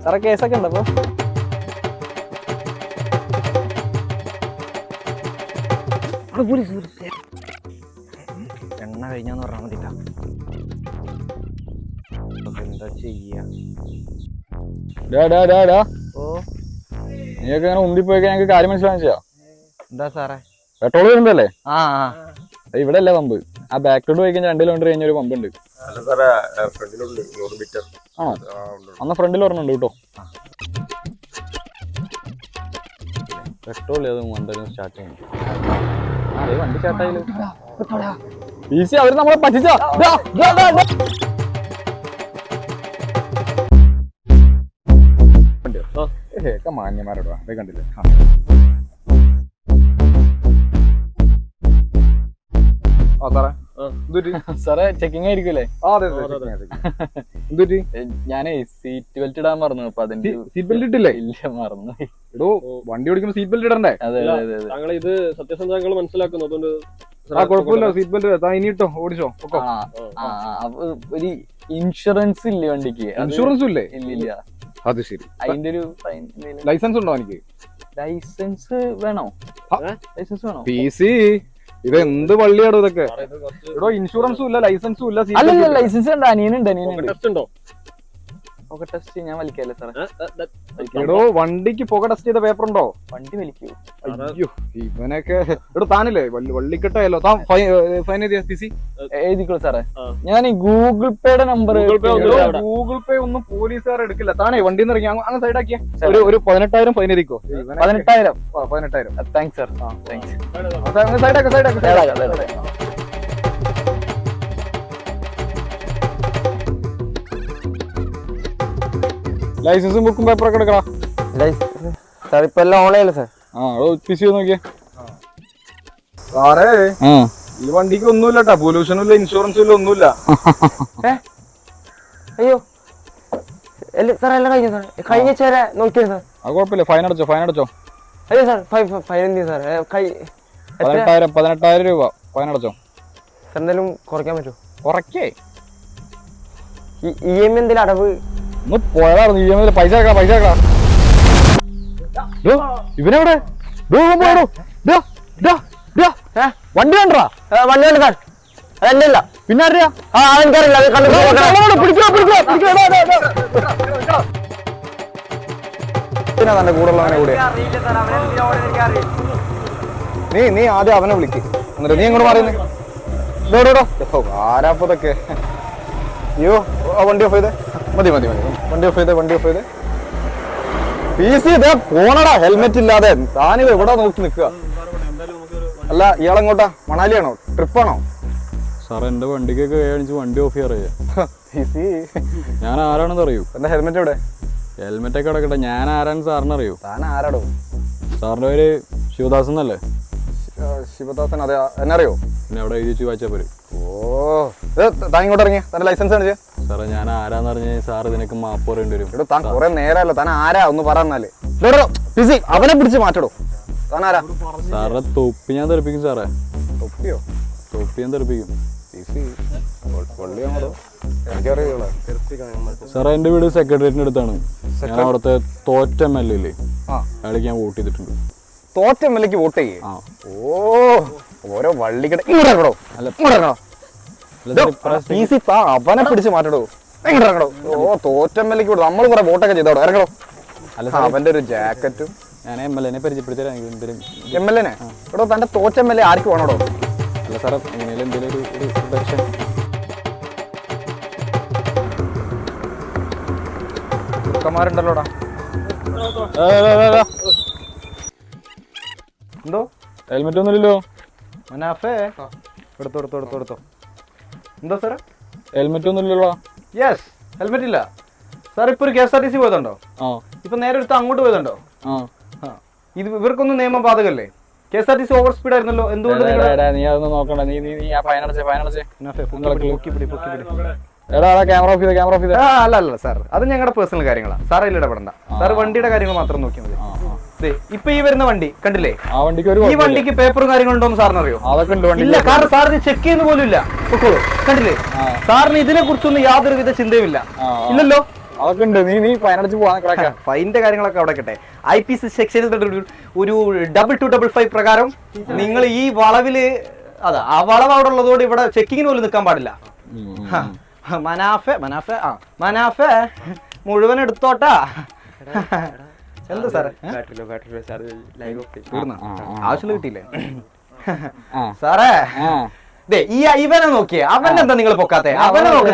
സാറേ കേസൊക്കെ ഉണ്ട്. അപ്പൊ എണ്ണ കഴിഞ്ഞാന്ന് പറഞ്ഞാൽ മതിട്ടാ. എന്താ ചെയ്യാ? ഓ നീയൊക്കെ ഇങ്ങനെ ഉന്തിപ്പോയി ഞങ്ങൾക്ക് കാര്യം മനസ്സിലാക്കിയോ? എന്താ സാറേ? പെട്രോൾ വരുമ്പല്ലേ? ആ ഇവിടെ അല്ലേ പമ്പ്. ആ ബാക്കിലോട്ട് പോയി കഴിഞ്ഞാൽ 2 കിലോമീറ്റർ കഴിഞ്ഞ ഒരു പമ്പ് ഉണ്ട്. ആണോ? അന്ന് ഫ്രണ്ടിൽ പറഞ്ഞുണ്ട് കേട്ടോ. പെട്രോൾ ഏതും വണ്ടി സ്റ്റാർട്ട് ചെയ്യണം. അതെ വണ്ടി സ്റ്റാർട്ടായില്ല. ഈസി അവര് നമ്മളെ പറ്റിച്ച മാന്യന്മാരോടാ അതേ കണ്ടില്ലേ? സാറേ ചെക്കിങ് ആയിരിക്കൂലേ? ഞാനേ സീറ്റ് ബെൽറ്റ് ഇടാൻ മറന്നു. അപ്പൊ അതിന്റെ സീറ്റ് ബെൽറ്റ് ഇട്ടില്ലേ? ഇല്ല, മറന്നു. എടോ വണ്ടി ഓടിക്കുമ്പോ സീറ്റ് ബെൽറ്റ് ഇടണ്ടേ? അതെ താങ്കൾ ഇത് സത്യസന്ധതകൾ മനസ്സിലാക്കുന്നു. അതുകൊണ്ട് കുഴപ്പമില്ല, സീറ്റ് ബെൽറ്റ് ഇനിട്ടോ ഓടിച്ചോ. ഒരു ഇൻഷുറൻസ് ഇല്ലേ വണ്ടിക്ക്? ഇൻഷുറൻസും ഇല്ലേ? ഇല്ല. അത് ശരി. അതിന്റെ ഒരു ലൈസൻസ് ഉണ്ടോ? എനിക്ക് ലൈസൻസ് വേണോ? ലൈസൻസ് വേണോ? PC ഇത് എന്ത് വള്ളിയാടോ ഇതൊക്കെ? എടോ ഇൻഷുറൻസും ഇല്ല, ലൈസൻസും ഇല്ല. അല്ലല്ല, ലൈസൻസ് ഉണ്ട്. അനിയനുണ്ട്. ടെസ്റ്റ് ഉണ്ടോ? പുക ടെസ്റ്റ് ഞാൻ വലിക്കല്ലേ സാറേ? എടോ വണ്ടിക്ക് പുക ടെസ്റ്റ് ചെയ്ത പേപ്പർ ഉണ്ടോ? വണ്ടി വലിക്കൂ? അയ്യോ ഇവനൊക്കെ. എടോ താനല്ലേ വള്ളിക്കെട്ടായല്ലോ. താൻ ഫൈൻ എഴുതിക്കോളൂ സാറേ. ഞാൻ ഈ ഗൂഗിൾ പേയുടെ നമ്പർ. ഗൂഗിൾ പേ ഒന്നും പോലീസുകാർ എടുക്കില്ല. താനേ വണ്ടിയിൽ നിന്ന് ഇറങ്ങി അങ്ങ് സൈഡാക്കിയ ഒരു 18,000 ഫൈൻ എഴുതിക്കോ. 18,000. Thanks sir. താങ്ക്സ്. സൈഡാക്ക. ലൈസൻസും ബുക്കും പേപ്പറൊക്കെ എടുക്കടാ. സാർ ഇപ്പൊ എല്ലാം ഓൺലൈനല്ലേ സാർ? നോക്കിയേ സാറേ. ഈ വണ്ടിക്ക് ഒന്നുമില്ലട്ടാ, പൊല്യൂഷനും ഇല്ല, ഇൻഷുറൻസും ഇല്ല, ഒന്നുമില്ല. അയ്യോ സാർ എല്ലാം കഴിഞ്ഞു സാർ. കഴിഞ്ഞ ചേരാ നോക്കിയത് സാർ. അത് കുഴപ്പമില്ല. ഫൈൻ അടച്ചോ. അയ്യോ സാർ ഫൈൻ എന്ത് സാർ? 18,000 രൂപ ഫൈൻ അടച്ചോ. സാർ എന്തെങ്കിലും കുറയ്ക്കാൻ പറ്റുമോ? കുറയ്ക്കേ? EMI എന്തെങ്കിലും അടവ്? ഒന്ന് പോയതായിരുന്നു. EMI പൈസ വെക്കാം. ഇവനെവിടെ? വണ്ടി കണ്ടാ? വണ്ടി ഉണ്ട് സാർ. അതല്ല പിന്നെ അറിയാ? എനിക്കറിയില്ല. തന്റെ കൂടെ ഉള്ളവനെ കൂടെ നീ ആദ്യം അവനെ വിളിക്ക്. എന്നിട്ട് നീ എങ്ങോട്ട് മാറിയുന്നേ? ആരാപ്പതൊക്കെ. അയ്യോ വണ്ടി ഓഫ് ചെയ്തേ. മതി വണ്ടി ഓഫ് ചെയ്തേ. PC ഇതേ പോണടാ ഹെൽമെറ്റ് ഇല്ലാതെ. താനിത് എവിടെ നോക്കി നിൽക്കുക? അല്ല ഇയാളെങ്ങോട്ടാ? മണാലിയാണോ? ട്രിപ്പാണോ? സാറേ എന്റെ വണ്ടിക്കൊക്കെ വണ്ടി ഓഫ് ചെയ്യാറിയ. PC ഞാൻ ആരാണെന്ന് അറിയൂ? എന്റെ ഹെൽമെറ്റ് എവിടെ? ഹെൽമെറ്റ് ഒക്കെ കിടക്കട്ടെ. ഞാൻ ആരാണെന്ന് സാറിന് അറിയൂ? താൻ ആരാടോ? സാറിന്റെ പേര് ശിവദാസൻ എന്നല്ലേ? ശിവദാസൻ. അതെ, എന്നെ അറിയോ? പിന്നെ അവിടെ എഴുതി വെച്ച് വായിച്ചാ പോരെ. താൻ ഇങ്ങോട്ട് ഇറങ്ങിയ തന്റെ ലൈസൻസ് കാണിച്ചേ. സാറേ ഞാൻ ആരാന്ന് പറഞ്ഞാൽ സാർ ഇതിനൊക്കെ മാപ്പ് പറയേണ്ടി വരും. താൻ കുറെ നേരമല്ലോ. താൻ ആരാ ഒന്ന് പറഞ്ഞാല്. അവനെ പിടിച്ച് മാറ്റടോ. താൻ ആരാ? സാറെ തൊപ്പി ഞാൻ തെറിപ്പിക്കും സാറേ. തൊപ്പിയോ? തൊപ്പി ഞാൻ തെറിപ്പിക്കും. സാറേ എന്റെ വീട് സെക്രട്ടേറിയറ്റിന്റെ അടുത്താണ്. ഞാൻ അവിടുത്തെ തോറ്റ MLA ഇല്ലേ, അയാൾക്ക് ഞാൻ വോട്ട് ചെയ്തിട്ടുണ്ട്. തോറ്റ MLAക്ക് വോട്ട് ചെയ്യേ? ഓരോ വള്ളിക്കട. അവനെ പിടിച്ച് മാറ്റടോ. ഇറങ്ങടോ. തോറ്റ MLAക്ക് വോട്ട്. നമ്മൾ കുറെ വോട്ടൊക്കെ ചെയ്തോടോ. ഇറങ്ങടോ. അവന്റെ ഒരു ജാക്കറ്റും. ഞാൻ MLA പരിചയപ്പെടുത്തരാം. MLA എടോ തന്റെ തോറ്റ MLA ആർക്ക് വേണോടോ? അല്ല സാറേ എങ്ങനെയാലും എന്തെങ്കിലും ഒരു പ്രൊട്ടക്ഷൻ. ണ്ടല്ലോടാ. എന്തോ ഹെൽമെറ്റ് ഒന്നുമില്ലല്ലോ മനാഫേ? എടുത്തോ. എന്തോ സാറേ? ഹെൽമെറ്റ് ഒന്നുമില്ലല്ലോ. യെസ്, ഹെൽമെറ്റ് ഇല്ല സാർ. ഇപ്പൊ ഒരു KSRTC പോയതുണ്ടോ? ഇപ്പൊ നേരെ എടുത്ത് അങ്ങോട്ട് പോയതുണ്ടോ? ഇത് ഇവർക്കൊന്നും നിയമം ബാധകല്ലേ? KSRTC ഓവർ സ്പീഡ് ആയിരുന്നല്ലോ. എന്തുകൊണ്ട്? നീ അതൊന്നും നോക്കണ്ട. നീ ആ ഫൈൻ അടച്ചേ. ക്യാമറ ഓഫ് ചെയ്ത്. അല്ല സാർ, അത് ഞങ്ങളുടെ പേഴ്സണൽ കാര്യങ്ങളാണ്. സാർ അതിൽ ഇടപെടണ്ട. സാർ വണ്ടിയുടെ കാര്യങ്ങൾ മാത്രം നോക്കിയാൽ മതി. ഇപ്പൊ ഈ വരുന്ന വണ്ടി കണ്ടില്ലേ? ഈ വണ്ടിക്ക് പേപ്പറും കാര്യങ്ങളുണ്ടോന്ന് സാറിന് അറിയോ? അതൊക്കെ ഇല്ല. കാരണം സാറിന് ചെക്ക് ചെയ്യുന്ന പോലും ഇല്ല. കണ്ടില്ലേ? സാറിന് ഇതിനെ കുറിച്ചൊന്നും യാതൊരുവിധ ചിന്തയുമില്ല. ഇല്ലല്ലോ. അതൊക്കെ ഉണ്ട്. നീ ഫൈനടിച്ച് പോവാൻ കിടക്കാം. ഫൈനിന്റെ കാര്യങ്ങളൊക്കെ അവിടെ കിട്ടെ. IPC സെക്ഷനിൽ ഒരു 2255 പ്രകാരം നിങ്ങൾ ഈ വളവില് ആ വളവ് അവിടെ ഉള്ളതോട് ഇവിടെ ചെക്കിങ്ങിന് പോലും നിൽക്കാൻ പാടില്ല. മനാഫെ മുഴുവൻ എടുത്തോട്ടാ. എന്താ സാറേ ആവശ്യം കിട്ടിയില്ലേ സാറേ? ഈ ഇവനെ നോക്കിയേ, അവനെന്താ നിങ്ങൾ പൊക്കാത്തെ? അവനെ നോക്ക്.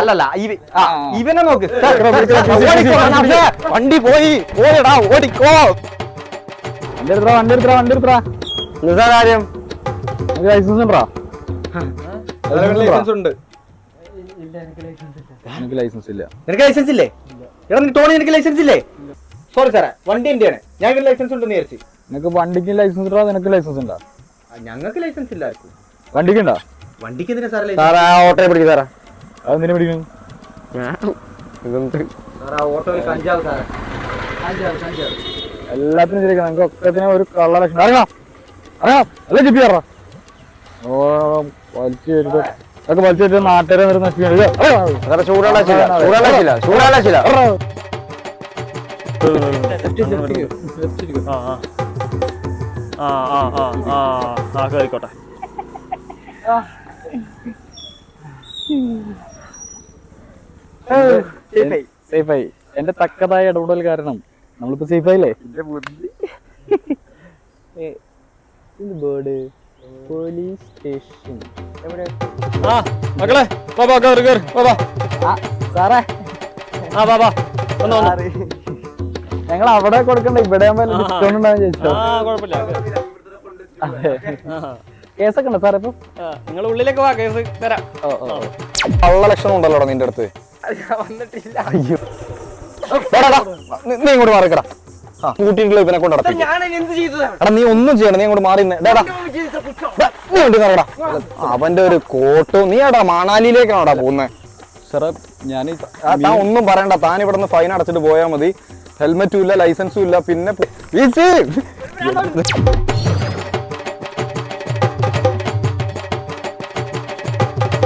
അല്ലല്ല ഇവനെ നോക്ക്. വണ്ടി പോയിടാ, ഓടിക്കോ. വണ്ടി എടുത്തടാ. എന്താ കാര്യം? ലൈസൻസ് ഉണ്ടോ? ലൈസൻസ് ഉണ്ട്. എനിക്ക് ലൈസൻസ് ഇല്ല. നിനക്ക് ലൈസൻസ് ഇല്ലേ? എടാ ടോണി, നിനക്ക് ലൈസൻസ് ഇല്ലേ? സോറി സാറേ, വണ്ടി എന്റെയാണ്. ഞാൻ ലൈസൻസ് ഉണ്ടെന്ന് വിചാരിച്ചു. നിനക്ക് വണ്ടിക്ക് ലൈസൻസ് ഉണ്ടോ? നിനക്ക് ലൈസൻസ് ഉണ്ടോ? ഞങ്ങൾക്ക് ലൈസൻസ് ഇല്ലായിരിക്കും. വണ്ടിക്ക് ഉണ്ടോ? വണ്ടിക്ക് എന്തിനാ സാറേ? സാറേ ആ ഓട്ടോയെ പിടിക്കും സാറേ. അതെന്തിനാ പിടിക്കുന്നു? ഓട്ടോയിൽ കഞ്ചാവ് സാറേ. എല്ലാത്തിനും ശരിക്കും നിങ്ങൾക്ക് ഒക്കത്തിനും ഒരു കള്ള ലക്ഷണം. അറിയാം അല്ലേ ജിപ്പി കയറാ. വലിച്ചു നാട്ടുകാരെ നശിപ്പിക്കുന്നത്. ചൂടാളാച്ചില്ല. കേറിക്കോട്ടെ. സേഫായി. എന്റെ തക്കതായ ഇടപെടൽ കാരണം നമ്മളിപ്പോ സേഫായില്ലേ? പോലീസ് സ്റ്റേഷൻ മക്കളെ സാറേ, ഞങ്ങൾ അവിടെ കൊടുക്കണ്ട, ഇവിടെ ഡിസ്കൗണ്ട് ഉണ്ടാവും ചോദിച്ചോ. കേസൊക്കെ ഉണ്ടോ സാറേ? ഇപ്പൊ നിങ്ങൾ ഉള്ളിലേക്ക് വാ, കേസ് തരാം. കള്ള ലക്ഷണം ഉണ്ടല്ലോ നിന്റെ അടുത്ത്. അയ്യോ നീ ഇങ്ങോട്ട് മാറിക്കടാ. കൂട്ടിയിട്ടുള്ള ഇവനെ കൊണ്ട് നടത്തി. എടാ നീ ഒന്നും ചെയ്യണം, നീ അങ്ങോട്ട് മാറി. അവന്റെ ഒരു കോട്ട്. നീ എടാ മണാലിയിലേക്കാണോടാ പോകുന്നത്? സാറേ ഞാൻ താൻ ഒന്നും പറയണ്ട. താൻ ഇവിടെ നിന്ന് ഫൈൻ അടച്ചിട്ട് പോയാൽ മതി. ഹെൽമെറ്റും ഇല്ല, ലൈസൻസും ഇല്ല. പിന്നെ